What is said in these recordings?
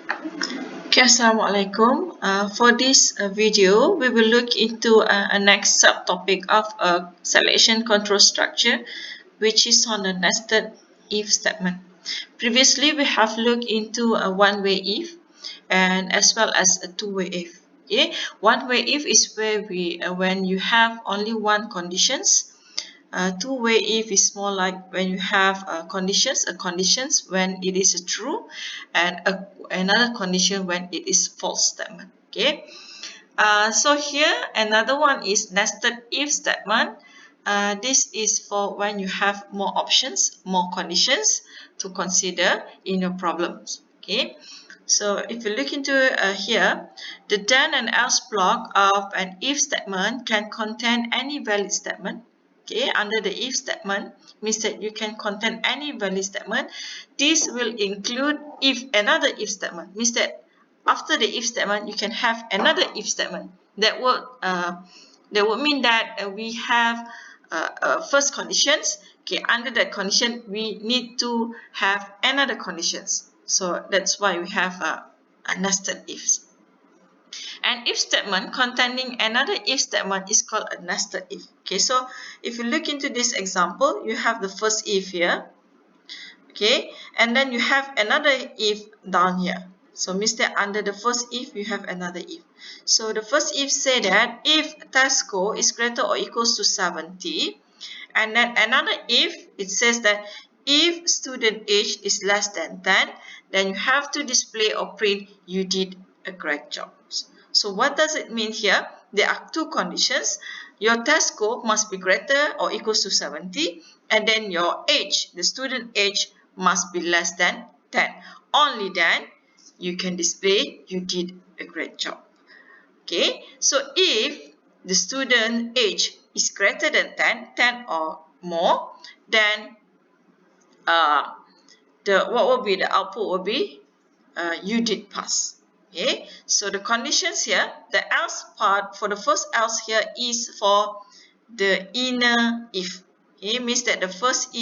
Okay, Assalamualaikum. For this video, we will look into a next subtopic of a selection control structure, which is on a nested if statement. Previously, we have looked into a one-way if and as well as a two-way if. Okay, one-way if is where when you have only one conditions. Two-way if is more like when you have conditions when it is a true and another condition when it is false statement. Okay. So here another one is nested if statement. This is for when you have more options, more conditions to consider in your problems. Okay. So if you look into here, the then and else block of an if statement can contain any valid statement. Okay, under the if statement means that you can contain any valid statement. This will include if another if statement means that after the if statement you can have another if statement. That would mean that we have first conditions. Okay, under that condition we need to have another conditions. So that's why we have a nested ifs. An if statement containing another if statement is called a nested if. Okay, so if you look into this example, you have the first if here. Okay, and then you have another if down here. So means that under the first if, you have another if. So the first if say that if test score is greater or equals to 70, and then another if, it says that if student age is less than 10, then you have to display or print you did a great job. So what does it mean here? There are two conditions. Your test score must be greater or equals to 70, and then your age, the student age, must be less than 10. Only then you can display you did a great job. Okay, so if the student age is greater than 10 or more, then what will be the output will be you did pass. Okay, so the conditions here, the else part for the first else here is for the inner if. Okay, means that the first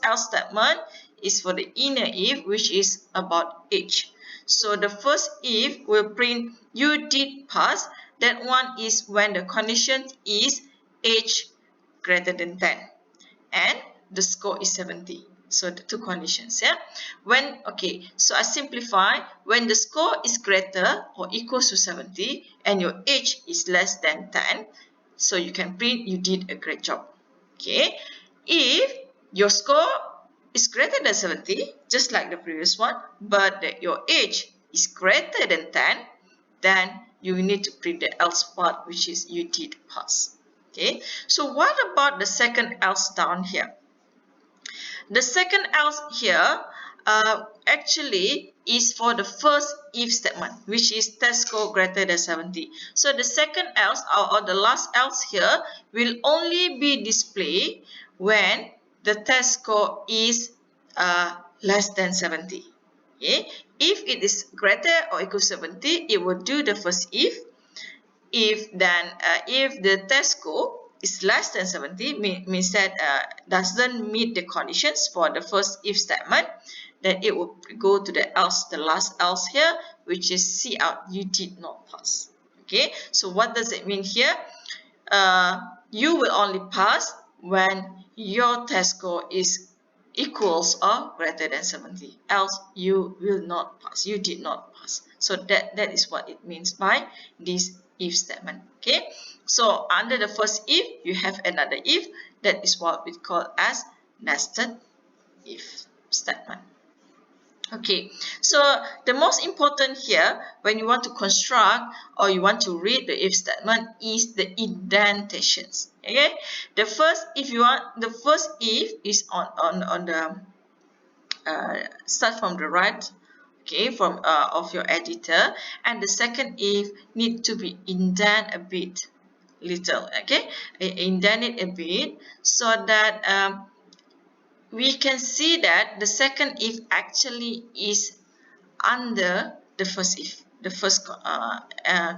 else statement is for the inner if, which is about age. So the first if will print you did pass. That one is when the condition is age greater than 10 and the score is 70. So the two conditions, yeah. So I simplify. When the score is greater or equals to 70 and your age is less than 10, so you can print you did a great job. Okay. If your score is greater than 70, just like the previous one, but your age is greater than 10, then you need to print the else part, which is you did pass. Okay. So what about the second else down here? The second else here actually is for the first if statement, which is test score greater than 70. So the second else or the last else here will only be displayed when the test score is less than 70. Okay? If it is greater or equal to 70, it will do the first if. If the test score is less than 70, means that doesn't meet the conditions for the first if statement, then it will go to the last else here, which is see out you did not pass. Okay, so what does it mean here? You will only pass when your test score is equals or greater than 70, else you will not pass, you did not pass. So that is what it means by this if statement. Okay, so under the first if, you have another if. That is what we call as nested if statement. Okay, so the most important here when you want to construct or you want to read the if statement is the indentations. Okay, the first if is on the start from the right, okay, from of your editor, and the second if need to be indent a bit little. Okay, indent it a bit so that we can see that the second if actually is under the first if, the first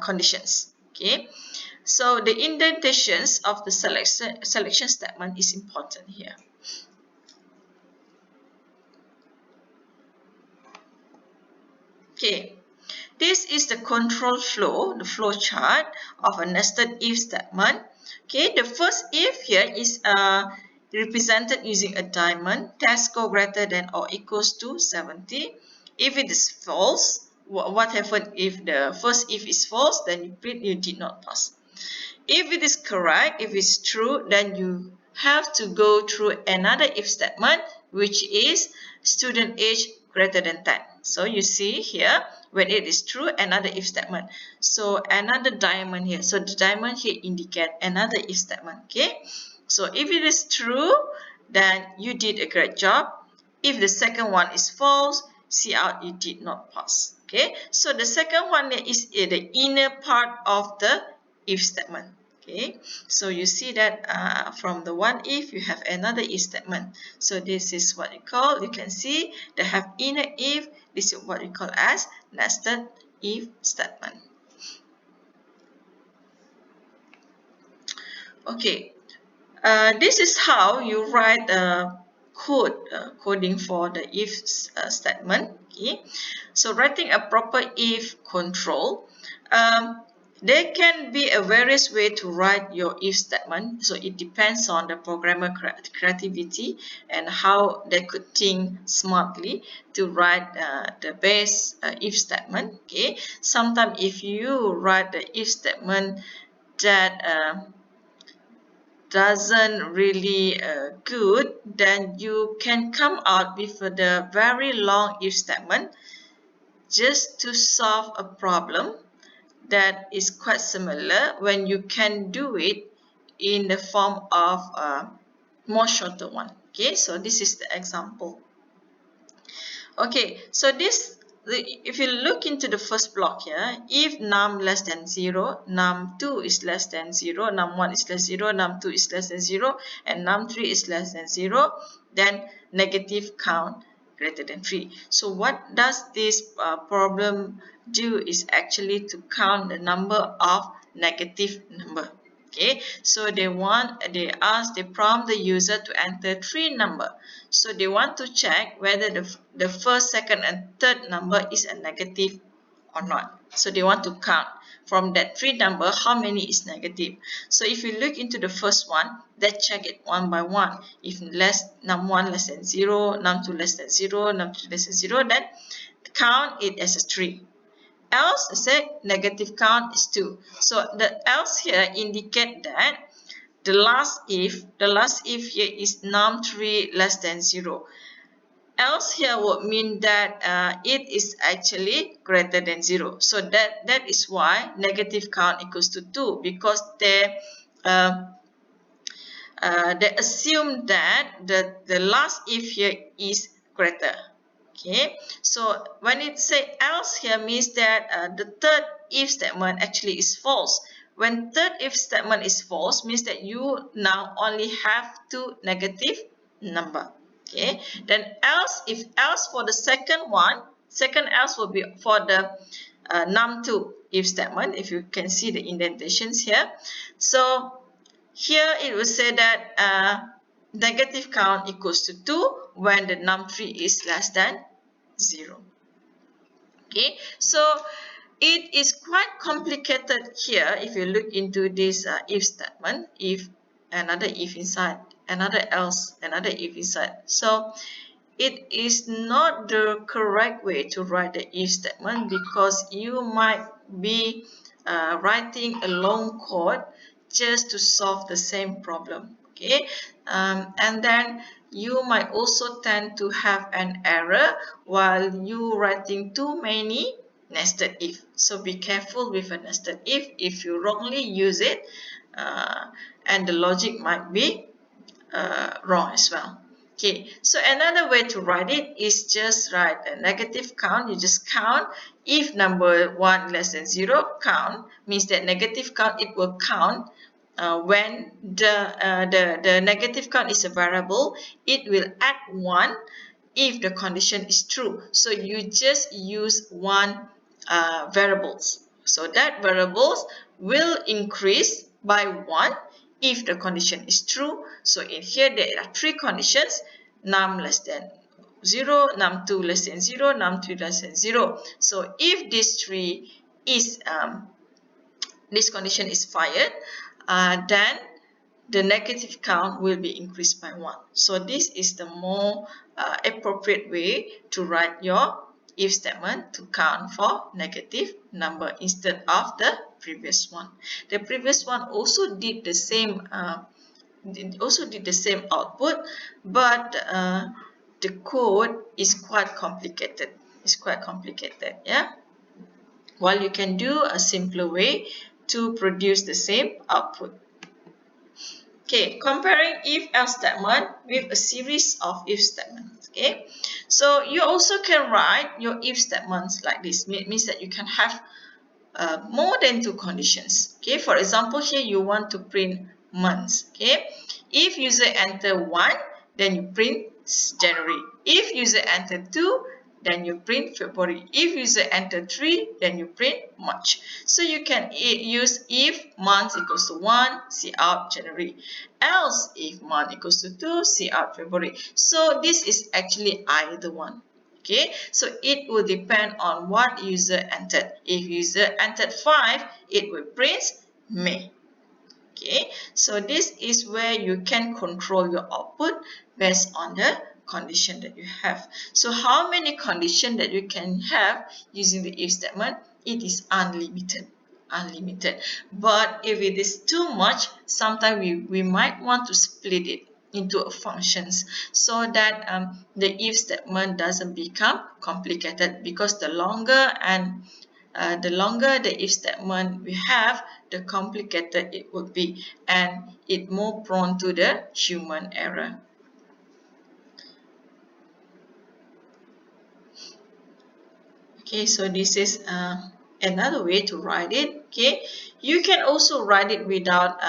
conditions. Okay, so the indentations of the selection statement is important here. Okay, this is the control flow, the flow chart of a nested if statement. Okay, the first if here is represented using a diamond. Test score greater than or equals to 70. If it is false, what happens if the first if is false? Then you print you did not pass. If it is correct, if it's true, then you have to go through another if statement, which is student age greater than 10. So you see here, when it is true, another if statement. So another diamond here. So the diamond here indicate another if statement. Okay. So if it is true, then you did a great job. If the second one is false, see out you did not pass. Okay. So the second one is the inner part of the if statement. Okay, so you see that from the one if you have another if statement. So this is what you call, you can see they have inner if. This is what we call as nested if statement. Okay, this is how you write a coding for the if statement. Okay, so writing a proper if control. There can be a various way to write your if statement. So it depends on the programmer creativity and how they could think smartly to write the best if statement. Okay, sometimes if you write the if statement that doesn't really good, then you can come out with the very long if statement just to solve a problem that is quite similar when you can do it in the form of a more shorter one. Okay, so this is the example. Okay, so if you look into the first block here, if num less than 0, num2 is less than 0, num1 is less than 0, num2 is less than 0, and num3 is less than 0, then negative count greater than 3. So what does this problem do is actually to count the number of negative number. Okay, so they prompt the user to enter 3 number. So they want to check whether the first, second, and third number is a negative or not. So they want to count from that 3 number how many is negative. So if you look into the first one, they check it one by one. If num1 less than 0, num2 less than 0, num3 less than 0, then count it as a 3. Else, say negative count is 2. So the else here indicate that the last if here is num3 less than 0. Else here would mean that it is actually greater than 0. So that is why negative count equals to 2, because they assume that the last if here is greater. Okay, so when it say else here means that the third if statement actually is false. When third if statement is false means that you now only have 2 negative number. Okay, then else, if else for the second else will be for the num2 if statement, if you can see the indentations here. So here it will say that negative count equals to 2 when the num3 is less than 0. Okay, so it is quite complicated here if you look into this if statement, if another if inside, another else, another if inside. So it is not the correct way to write the if statement, because you might be writing a long code just to solve the same problem. Okay, and then you might also tend to have an error while you writing too many nested if. So be careful with a nested if you wrongly use it, and the logic might be wrong as well. Okay, so another way to write it is just write a negative count. You just count. If number 1 less than 0, count means that negative count, it will count when the negative count is a variable. It will add 1 if the condition is true. So you just use one variables. So that variables will increase by 1 if the condition is true. So in here there are 3 conditions: num less than 0, num2 less than 0, num3 less than 0. So if this tree is this condition is fired, then the negative count will be increased by 1. So this is the more appropriate way to write your if statement to count for negative number instead of the previous one. The previous one also did the same output, but the code is quite complicated. Yeah. While you can do a simpler way to produce the same output. Okay, comparing if-else statement with a series of if statements. Okay, so you also can write your if statements like this. It means that you can have more than 2 conditions. Okay, for example, here you want to print months. Okay, if user enter 1, then you print January. If user enter 2, then you print February. If user enter 3, then you print March. So you can use if month equals to 1, see out January. Else if month equals to 2, see out February. So this is actually either one. Okay, so it will depend on what user entered. If user entered 5, it will print May. Okay, so this is where you can control your output based on the condition that you have. So how many conditions that you can have using the if statement? It is unlimited. But if it is too much, sometimes we might want to split it into functions so that the if statement doesn't become complicated, because the longer the if statement we have, the complicated it would be, and it more prone to the human error. Okay, so this is another way to write it. Okay, you can also write it without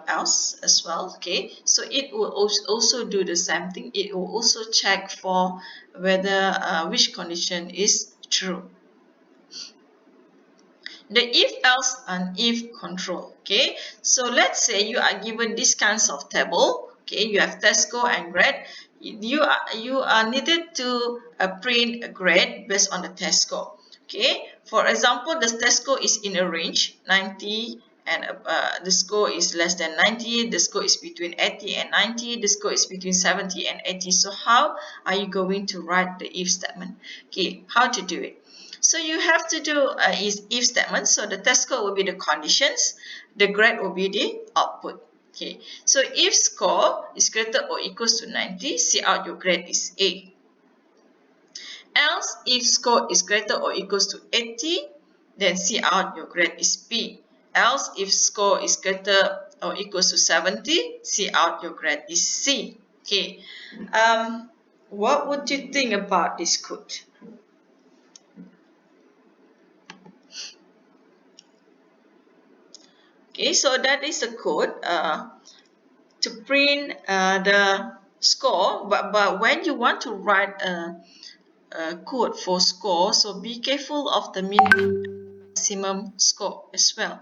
else as well. Okay, so it will also do the same thing. It will also check for whether which condition is true. The if else and if control. Okay, so let's say you are given these kinds of table. Okay, you have test score and grade. You are needed to print a grade based on the test score. Okay, for example, the test score is in a range 90, and the score is less than 90. The score is between 80 and 90. The score is between 70 and 80. So how are you going to write the if statement? Okay, how to do it? So you have to do is if statement. So the test score will be the conditions, the grade will be the output. Okay, so if score is greater or equals to 90, see out your grade is A. Else, if score is greater or equals to 80, then see out your grade is B. Else, if score is greater or equals to 70, see out your grade is C. Okay, what would you think about this code? Okay, so that is a code to print the score, but when you want to write a code for score, so be careful of the minimum maximum score as well,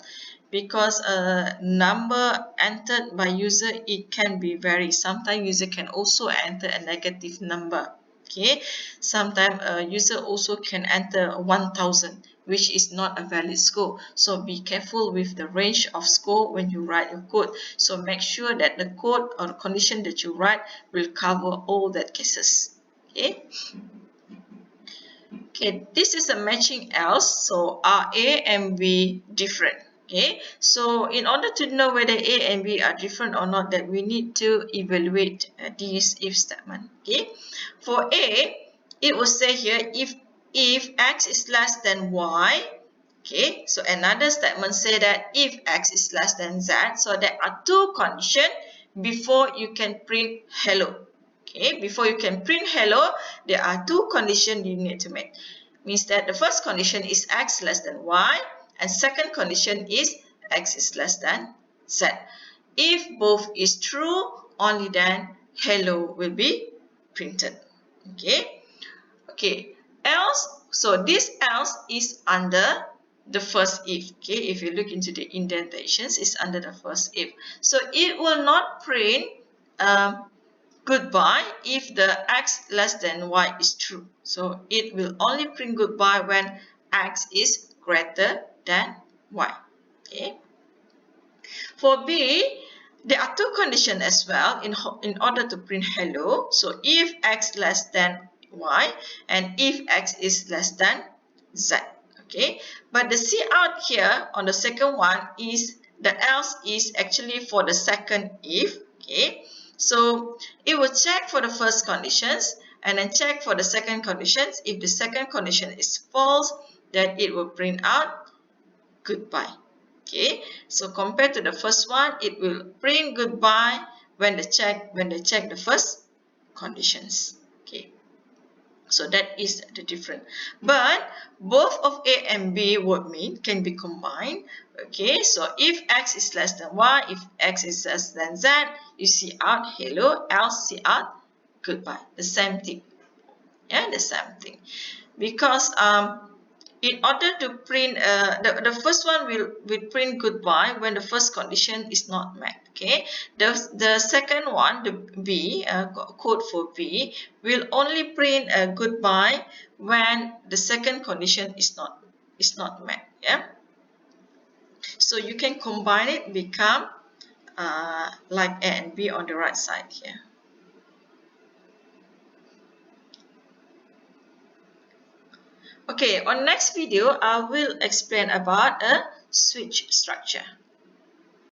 because a number entered by user, it can be varied. Sometimes user can also enter a negative number. Okay, sometimes a user also can enter 1000, which is not a valid score. So be careful with the range of score when you write your code. So make sure that the code or the condition that you write will cover all that cases. Okay. Okay, this is a matching else. So are A and B different? Okay, so in order to know whether A and B are different or not, that we need to evaluate this if statement. Okay, for A, it will say here if X is less than Y. Okay, so another statement say that if X is less than Z. So there are two conditions before you can print hello. Okay, before you can print hello, there are two conditions you need to make. Means that the first condition is X less than Y, and second condition is X is less than Z. If both is true, only then hello will be printed. Okay. Okay. Else, so this else is under the first if. Okay, if you look into the indentations, it's under the first if. So it will not print goodbye if the x less than y is true. So it will only print goodbye when x is greater than y. Okay. For B, there are two conditions as well in order to print hello. So if x less than y and if x is less than z. Okay, but the C out here on the second one is the else is actually for the second if. Okay, so it will check for the first conditions and then check for the second conditions. If the second condition is false, then it will print out goodbye. Okay, so compared to the first one, it will print goodbye when they check the first conditions. Okay, so that is the difference. But both of A and B word mean can be combined. Okay, so if x is less than y, if x is less than z, you see out hello, else see out goodbye. The same thing. Yeah, the same thing. Because in order to print, the first one will print goodbye when the first condition is not met. Okay, the second one, the B code for B, will only print goodbye when the second condition is not met. Yeah, so you can combine it, become like A and B on the right side here. Okay, on next video, I will explain about a switch structure.